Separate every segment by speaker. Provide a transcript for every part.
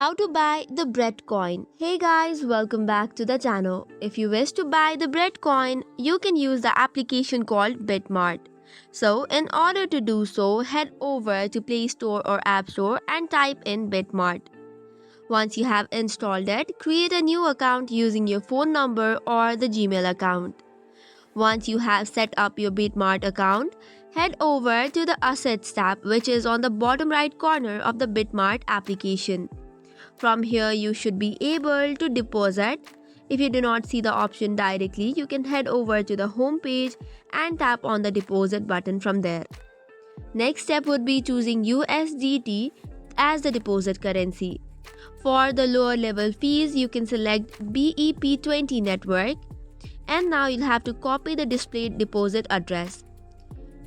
Speaker 1: How to buy the bread coin. Hey guys, welcome back to the channel. If you wish to buy the bread coin, you can use the application called Bitmart. So, in order to do so, head over to Play Store or App Store and type in Bitmart. Once you have installed it, create a new account using your phone number or the Gmail account. Once you have set up your Bitmart account, head over to the Assets tab, which is on the bottom right corner of the Bitmart application. From here, you should be able to deposit. If you do not see the option directly, you can head over to the home page and tap on the deposit button from there. Next step would be choosing USDT as the deposit currency. For the lower level fees, you can select BEP20 network, and now you'll have to copy the displayed deposit address.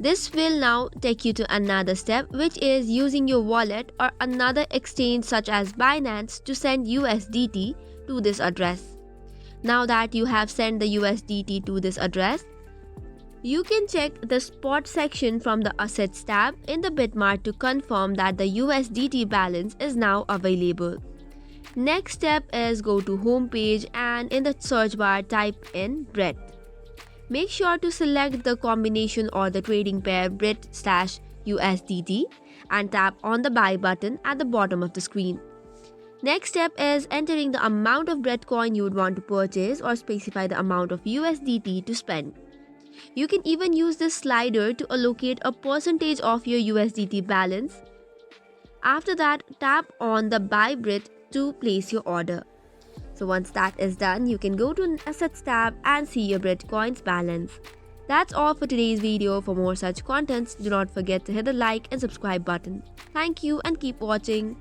Speaker 1: This will now take you to another step, which is using your wallet or another exchange such as Binance to send USDT to this address. Now that you have sent the USDT to this address, you can check the spot section from the Assets tab in the Bitmart to confirm that the USDT balance is now available. Next step is go to home page and in the search bar type in BRIT. Make sure to select the combination or the trading pair BRIT/USDT and tap on the buy button at the bottom of the screen. Next step is entering the amount of BRIT coin you would want to purchase or specify the amount of USDT to spend. You can even use this slider to allocate a percentage of your USDT balance. After that, tap on the buy BRIT to place your order. So once that is done, you can go to an Assets tab and see your Bitcoin's balance. That's all for today's video. For more such contents, do not forget to hit the like and subscribe button. Thank you and keep watching.